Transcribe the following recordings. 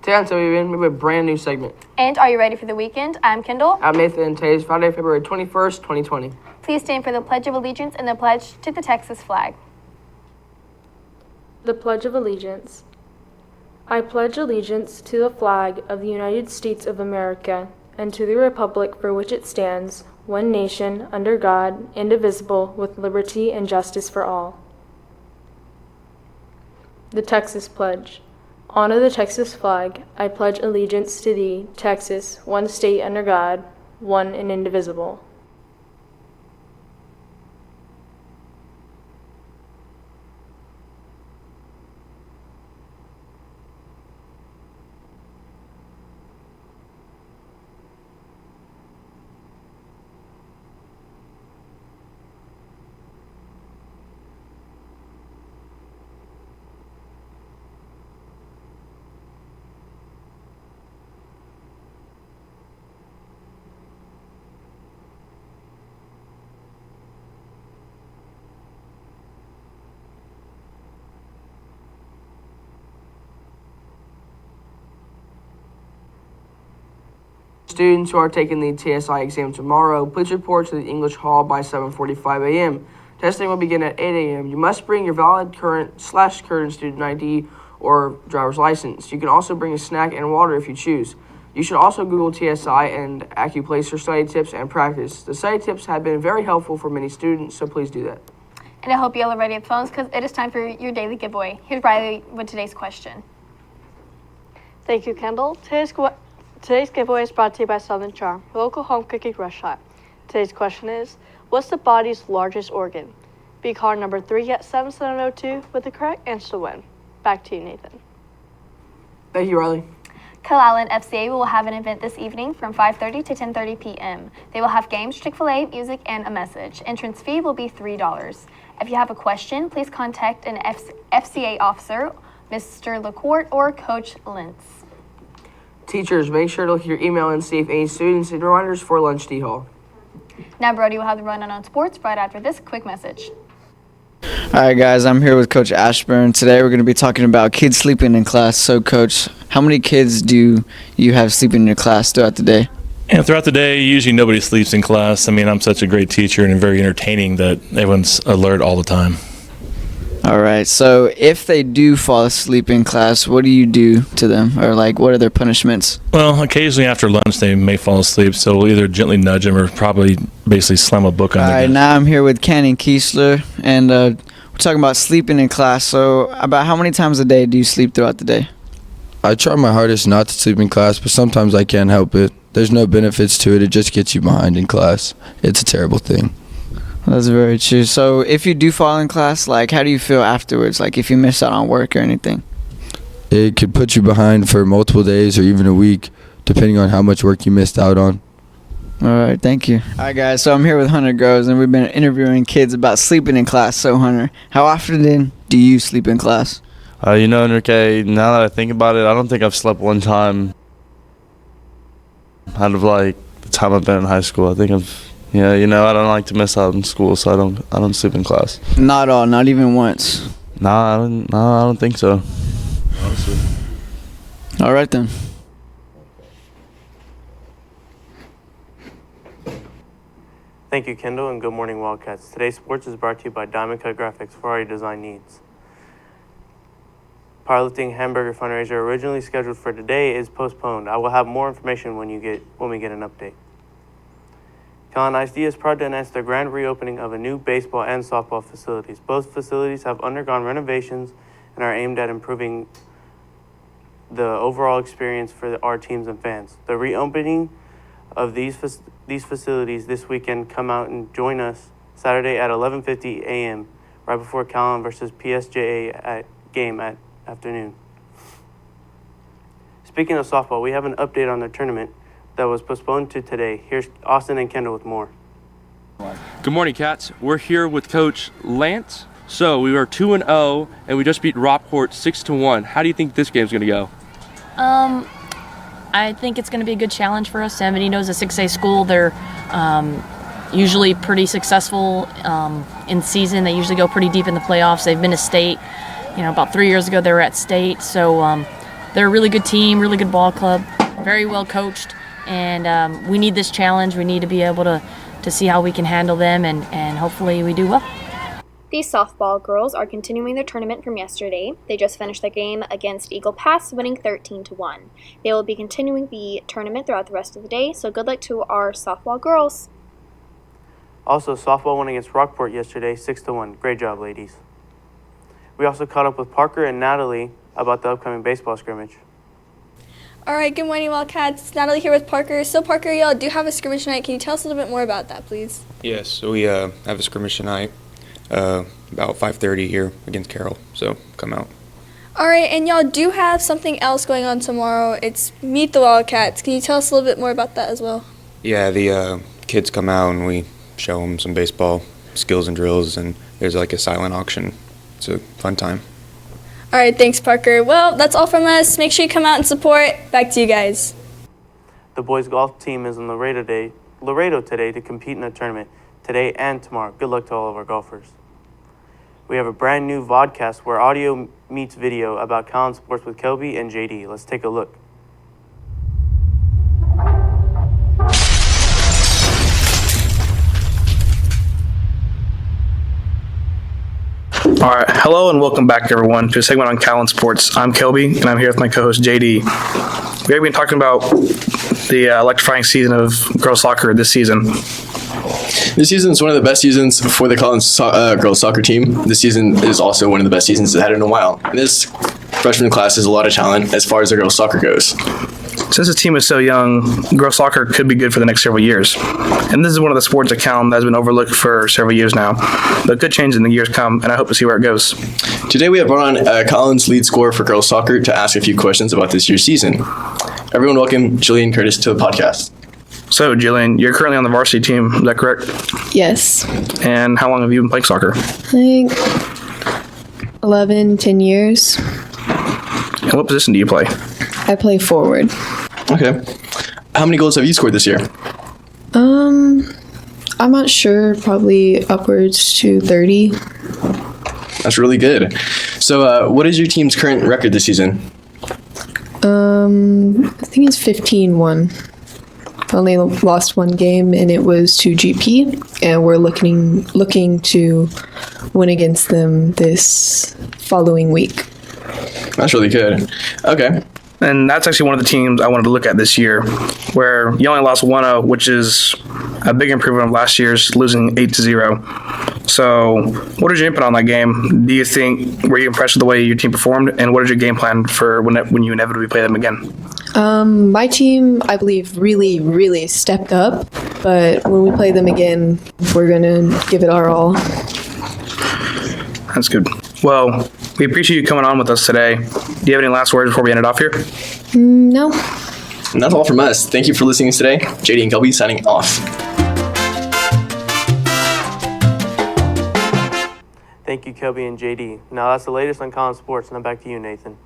Today on television, we have a brand new segment. And are you ready for the weekend? I'm Kendall. I'm Nathan, and today is Friday, February 21st, 2020. Please stand for the Pledge of Allegiance and the pledge to the Texas flag. The Pledge of Allegiance. I pledge allegiance to the flag of the United States of America and to the republic for which it stands, one nation, under God, indivisible, with liberty and justice for all. The Texas Pledge. Honor the Texas flag. I pledge allegiance to thee, Texas, one state under God, one and indivisible. Students who are taking the TSI exam tomorrow, please report to the English Hall by 7:45 a.m. Testing will begin at 8 a.m. You must bring your valid current student ID or driver's license. You can also bring a snack and water if you choose. You should also Google TSI and Accuplacer study tips and practice. The study tips have been very helpful for many students, so please do that. And I hope you all are ready at the phones because it is time for your daily giveaway. Here's Riley with today's question. Thank you, Kendall. Today's giveaway is brought to you by Southern Charm, your local home cooking restaurant. Today's question is, what's the body's largest organ? Be caller number 3 at 7702 with the correct answer to win. Back to you, Nathan. Thank you, Riley. Calallen FCA will have an event this evening from 5:30 to 10:30 p.m. They will have games, Chick-fil-A, music, and a message. Entrance fee will be $3. If you have a question, please contact an FCA officer, Mr. LaCourte or Coach Lentz. Teachers, make sure to look at your email and see if any students need reminders for lunch tea hall. Now Brody will have the rundown on sports right after this quick message. All right, guys, I'm here with Coach Ashburn. Today we're going to be talking about kids sleeping in class. So, Coach, how many kids do you have sleeping in your class throughout the day? And throughout the day, usually nobody sleeps in class. I mean, I'm such a great teacher and very entertaining that everyone's alert all the time. All right, so if they do fall asleep in class, what do you do to them? Or, what are their punishments? Well, occasionally after lunch, they may fall asleep, so we'll either gently nudge them or probably basically slam a book on their desk. All right, now I'm here with Cannon Kiesler, and we're talking about sleeping in class. So about how many times a day do you sleep throughout the day? I try my hardest not to sleep in class, but sometimes I can't help it. There's no benefits to it. It just gets you behind in class. It's a terrible thing. That's very true. So if you do fall in class, how do you feel afterwards? If you miss out on work or anything? It could put you behind for multiple days or even a week, depending on how much work you missed out on. All right, thank you. All right, guys, so I'm here with Hunter Groves, and we've been interviewing kids about sleeping in class. So, Hunter, how often do you sleep in class? Enrique, now that I think about it, I don't think I've slept one time out of, the time I've been in high school. I think I don't like to miss out in school, so I don't sleep in class. Not at all, not even once? No, I don't think so. Honestly. All right, then. Thank you, Kendall, and good morning, Wildcats. Today's sports is brought to you by Diamond Cut Graphics for all your design needs. Powerlifting hamburger fundraiser originally scheduled for today is postponed. I will have more information when we get an update. Calallen ISD is proud to announce the grand reopening of a new baseball and softball facilities. Both facilities have undergone renovations and are aimed at improving the overall experience for our teams and fans. The reopening of these facilities this weekend. Come out and join us Saturday at 11:50 a.m. right before Calallen versus PSJA game at afternoon. Speaking of softball, we have an update on the tournament that was postponed to today. Here's Austin and Kendall with more. Good morning, Cats. We're here with Coach Lance. So we are 2-0, and we just beat Rockport 6-1. How do you think this game's going to go? I think it's going to be a good challenge for us. San Benito's a 6A school. They're usually pretty successful in season. They usually go pretty deep in the playoffs. They've been to state. About 3 years ago they were at state. So they're a really good team, really good ball club, very well coached, and we need this challenge. We need to be able to see how we can handle them, and hopefully we do well. These softball girls are continuing their tournament from yesterday. They just finished their game against Eagle Pass, winning 13-1. They will be continuing the tournament throughout the rest of the day, so good luck to our softball girls. Also, softball won against Rockport yesterday, 6-1. Great job, ladies. We also caught up with Parker and Natalie about the upcoming baseball scrimmage. All right, good morning, Wildcats. It's Natalie here with Parker. So, Parker, y'all do have a scrimmage tonight. Can you tell us a little bit more about that, please? Yes, so we have a scrimmage tonight, about 5:30 here against Carroll. So come out. All right, and y'all do have something else going on tomorrow. It's Meet the Wildcats. Can you tell us a little bit more about that as well? Yeah, the kids come out and we show them some baseball skills and drills, and there's like a silent auction. It's a fun time. All right, thanks, Parker. Well, that's all from us. Make sure you come out and support. Back to you guys. The boys golf team is in Laredo today to compete in a tournament today and tomorrow. Good luck to all of our golfers. We have a brand new vodcast where audio meets video about Calallen sports with Kelby and JD. Let's take a look. All right, hello and welcome back, everyone, to a segment on Calallen Sports. I'm Kelby, and I'm here with my co-host JD. We've been talking about the electrifying season of girls soccer this season. This season is one of the best seasons for the Calallen girls soccer team. This season is also one of the best seasons they've had in a while. And this freshman class has a lot of talent as far as the girls soccer goes. Since the team is so young, girls soccer could be good for the next several years. And this is one of the sports at Calallen that has been overlooked for several years now. But good change in the years come, and I hope to see where it goes. Today we have brought on Calallen's lead scorer for girls soccer to ask a few questions about this year's season. Everyone welcome Jillian Curtis to the podcast. So, Jillian, you're currently on the varsity team, is that correct? Yes. And how long have you been playing soccer? I think 11, 10 years. And what position do you play? I play forward. Okay. How many goals have you scored this year? I'm not sure, probably upwards to 30. That's really good. So, what is your team's current record this season? I think it's 15-1. Only lost one game, and it was to GP, and we're looking to win against them this following week. That's really good. Okay. And that's actually one of the teams I wanted to look at this year, where you only lost 1-0, which is a big improvement of last year's losing 8-0. So, what is your input on that game? Do you think, were you impressed with the way your team performed, and what is your game plan for when you inevitably play them again? My team, I believe, really, really stepped up, but when we play them again, we're going to give it our all. That's good. Well, we appreciate you coming on with us today. Do you have any last words before we end it off here? No. And that's all from us. Thank you for listening today. JD and Kelby signing off. Thank you, Kelby and JD. Now that's the latest on Calallen Sports, and back to you, Nathan.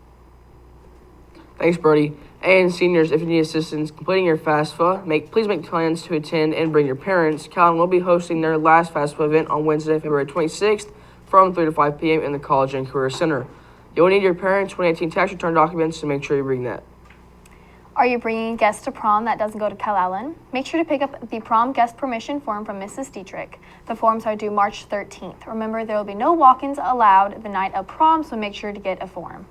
Thanks, Brody. And seniors, if you need assistance completing your FAFSA, please make plans to attend and bring your parents. Calallen will be hosting their last FAFSA event on Wednesday, February 26th from 3 to 5 p.m. in the College and Career Center. You'll need your parents' 2018 tax return documents, so make sure you bring that. Are you bringing guests to prom that doesn't go to Calallen? Make sure to pick up the prom guest permission form from Mrs. Dietrich. The forms are due March 13th. Remember, there will be no walk-ins allowed the night of prom, so make sure to get a form.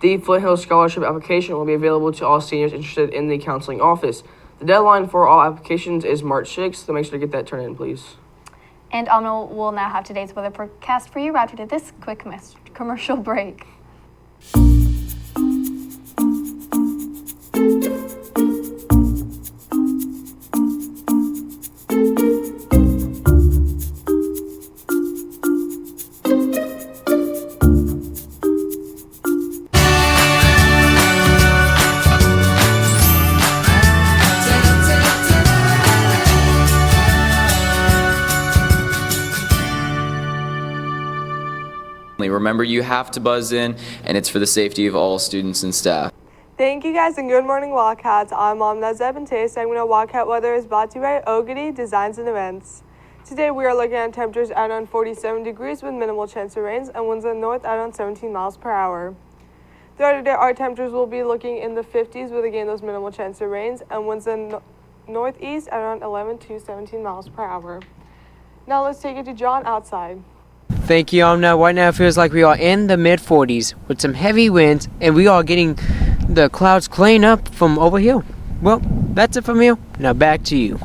The Foothill Scholarship application will be available to all seniors interested in the counseling office. The deadline for all applications is March 6th, so make sure to get that turned in, please. And Alma will now have today's weather forecast for you after this quick commercial break. Remember, you have to buzz in, and it's for the safety of all students and staff. Thank you guys, and good morning, Wildcats. I'm Mom Nazeb, and today's segment of Wildcat Weather is brought to you by Ogilvy Designs and Events. Today we are looking at temperatures at around 47 degrees with minimal chance of rains and winds in the north at around 17 miles per hour. Throughout the day, our temperatures will be looking in the 50s with, again, those minimal chance of rains, and winds in northeast at around 11 to 17 miles per hour. Now let's take it to John outside. Thank you, Amna. Right now it feels like we are in the mid-40s with some heavy winds, and we are getting the clouds clearing up from over here. Well, that's it from here. Now back to you.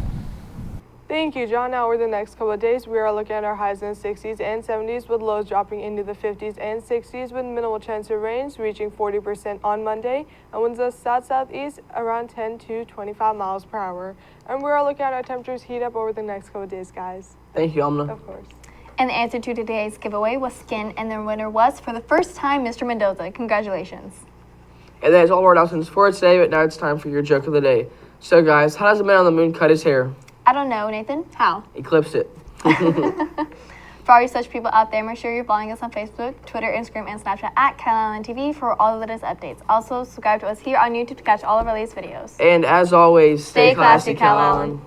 Thank you, John. Now, over the next couple of days, we are looking at our highs in the 60s and 70s with lows dropping into the 50s and 60s with minimal chance of rains reaching 40% on Monday and winds of south-southeast around 10 to 25 miles per hour. And we are looking at our temperatures heat up over the next couple of days, guys. Thank you, Amna. Of course. And the answer to today's giveaway was skin, and the winner was, for the first time, Mr. Mendoza. Congratulations. And that is all of our announcements for today, but now it's time for your joke of the day. So, guys, how does a man on the moon cut his hair? I don't know, Nathan. How? Eclipse it. For all you such people out there, make sure you're following us on Facebook, Twitter, Instagram, and Snapchat at Calallen TV for all the latest updates. Also, subscribe to us here on YouTube to catch all of our latest videos. And as always, Stay classy, Calallen.